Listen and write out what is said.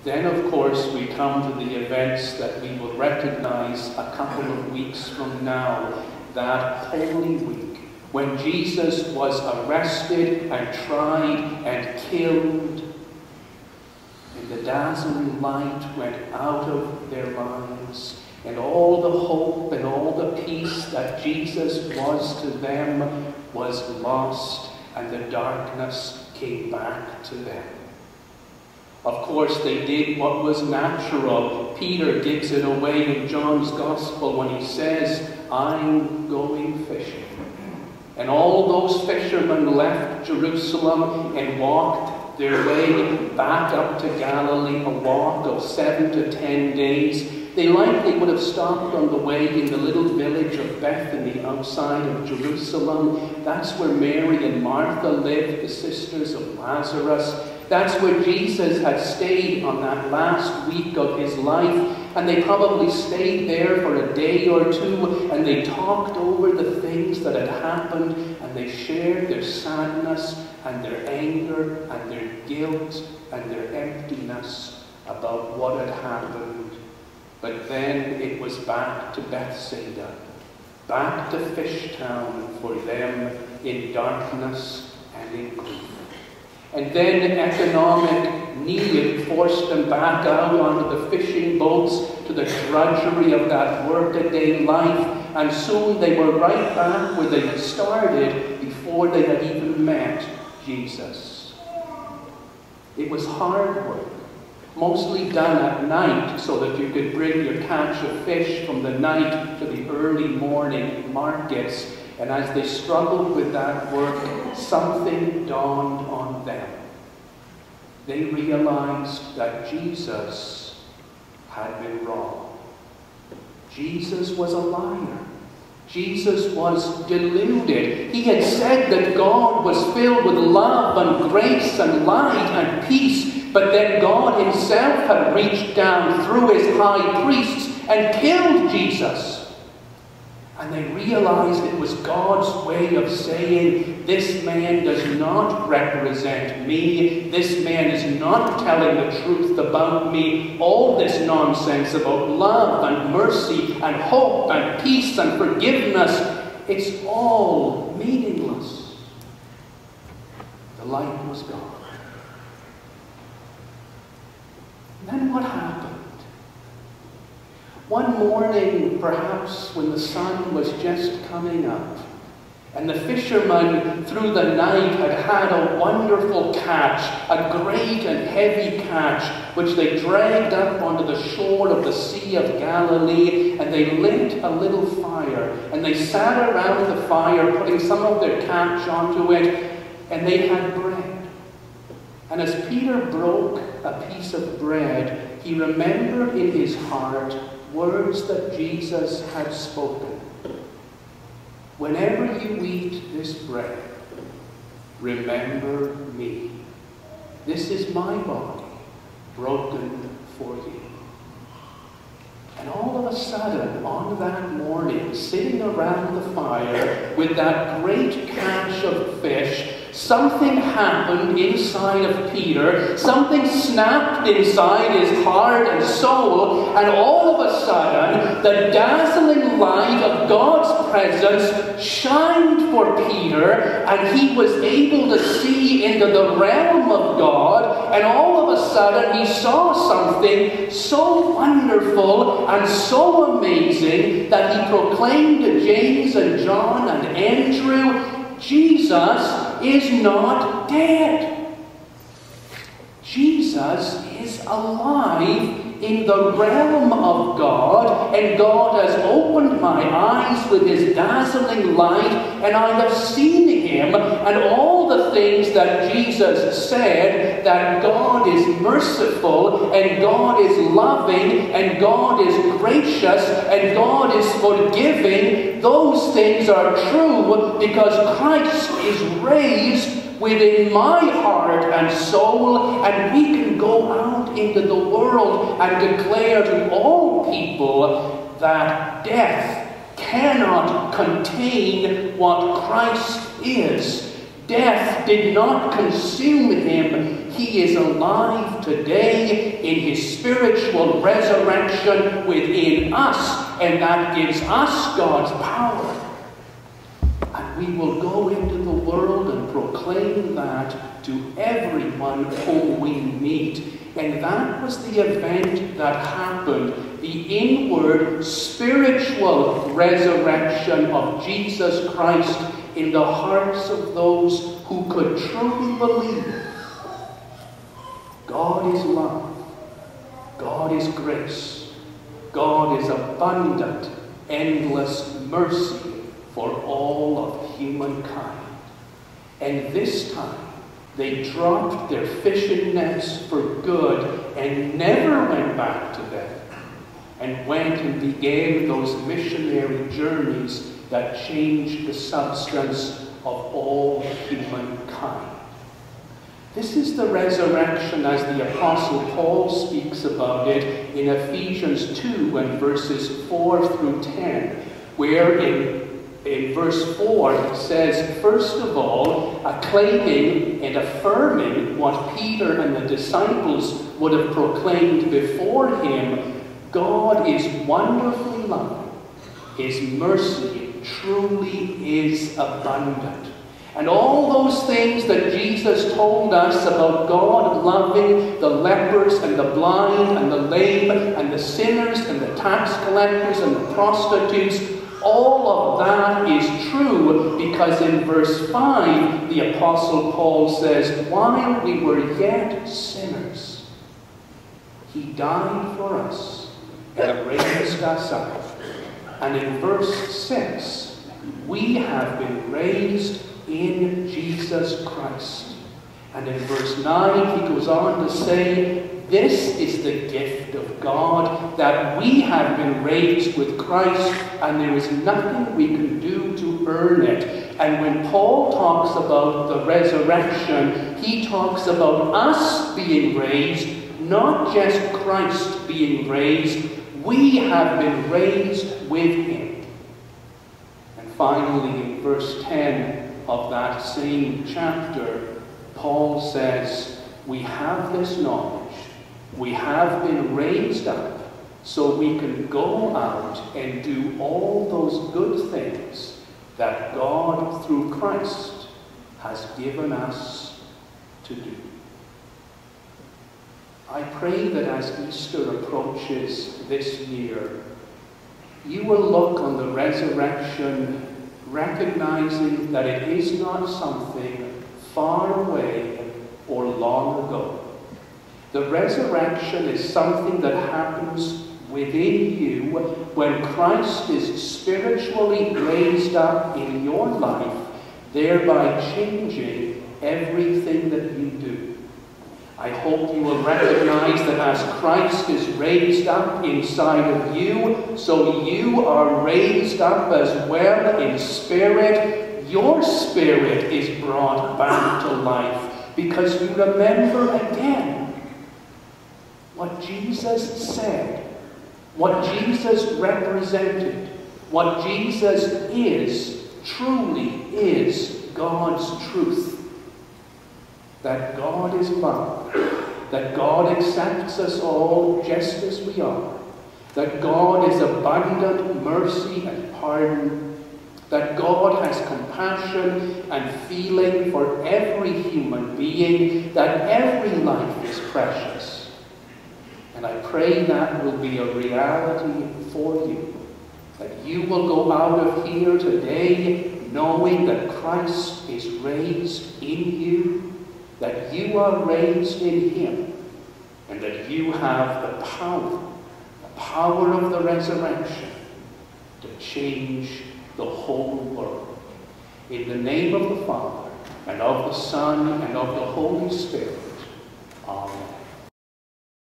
Then, of course, we come to the events that we will recognize a couple of weeks from now, that Holy Week, when Jesus was arrested and tried and killed, and the dazzling light went out of their lives, and all the hope and all the peace that Jesus was to them was lost, and the darkness came back to them. Of course, they did what was natural. Peter gives it away in John's Gospel when he says, "I'm going fishing." And all those fishermen left Jerusalem and walked their way back up to Galilee, a walk of 7 to 10 days. They likely would have stopped on the way in the little village of Bethany outside of Jerusalem. That's where Mary and Martha lived, the sisters of Lazarus. That's where Jesus had stayed on that last week of his life. And they probably stayed there for a day or two, and they talked over the things that had happened, and they shared their sadness and their anger and their guilt and their emptiness about what had happened. But then it was back to Bethsaida, back to Fishtown for them in darkness and in grief. And then economic need forced them back out onto the fishing boats to the drudgery of that workaday life. And soon they were right back where they had started before they had even met Jesus. It was hard work, mostly done at night so that you could bring your catch of fish from the night to the early morning markets. And as they struggled with that work, something dawned on them. They realized that Jesus had been wrong. Jesus was a liar. Jesus was deluded. He had said that God was filled with love and grace and light and peace, but then God himself had reached down through his high priests and killed Jesus. And they realized it was God's way of saying, this man does not represent me. This man is not telling the truth about me. All this nonsense about love and mercy and hope and peace and forgiveness, it's all meaningless. The light was gone. And then what happened? One morning, perhaps, when the sun was just coming up, and the fishermen through the night had had a wonderful catch, a great and heavy catch, which they dragged up onto the shore of the Sea of Galilee, and they lit a little fire, and they sat around the fire, putting some of their catch onto it, and they had bread. And as Peter broke a piece of bread, he remembered in his heart words that Jesus had spoken. Whenever you eat this bread, remember me. This is my body, broken for you. And all of a sudden, on that morning, sitting around the fire with that great catch of fish, something happened inside of Peter. Something snapped inside his heart and soul, and all of a sudden, the dazzling light of God's presence shined for Peter, and he was able to see into the realm of God, and all of a sudden he saw something so wonderful and so amazing that he proclaimed to James and John and Andrew, Jesus is not dead. Jesus is alive in the realm of God, and God has opened my eyes with his dazzling light, and I have seen him, and all the things that Jesus said, that God is merciful, and God is loving, and God is gracious, and God is forgiving. Those things are true because Christ is raised within my heart and soul, and we can go out into the world and declare to all people that death cannot contain what Christ is. Death did not consume him. He is alive today in his spiritual resurrection within us, and that gives us God's power. And we will go into the world and proclaim that to everyone whom we meet. And that was the event that happened, the inward spiritual resurrection of Jesus Christ in the hearts of those who could truly believe. God is love. God is grace. God is abundant, endless mercy for all of humankind. And this time, they dropped their fishing nets for good and never went back to them, and went and began those missionary journeys that changed the substance of all humankind. This is the resurrection as the Apostle Paul speaks about it in Ephesians 2 and verses 4 through 10, where in verse 4 it says, first of all, acclaiming and affirming what Peter and the disciples would have proclaimed before him, God is wonderfully loving. His mercy truly is abundant. And all those things that Jesus told us about God loving the lepers and the blind and the lame and the sinners and the tax collectors and the prostitutes, all of that is true because in verse 5, the Apostle Paul says, while we were yet sinners, he died for us and raised us up. And in verse 6, we have been raised in Jesus Christ. And in verse 9, he goes on to say, this is the gift of God, that we have been raised with Christ, and there is nothing we can do to earn it. And when Paul talks about the resurrection, he talks about us being raised, not just Christ being raised. We have been raised with him. And finally, in verse 10 of that same chapter, Paul says, we have this knowledge. We have been raised up so we can go out and do all those good things that God, through Christ, has given us to do. I pray that as Easter approaches this year, you will look on the resurrection recognizing that it is not something far away or long ago. The resurrection is something that happens within you when Christ is spiritually raised up in your life, thereby changing everything that you do. I hope you will recognize that as Christ is raised up inside of you, so you are raised up as well in spirit. Your spirit is brought back to life because you remember again what Jesus said, what Jesus represented, what Jesus is, truly is God's truth. That God is love, that God accepts us all just as we are, that God is abundant mercy and pardon, that God has compassion and feeling for every human being, that every life is precious. And I pray that will be a reality for you, that you will go out of here today knowing that Christ is raised in you, that you are raised in him, and that you have the power of the resurrection to change the whole world. In the name of the Father, and of the Son, and of the Holy Spirit. Amen.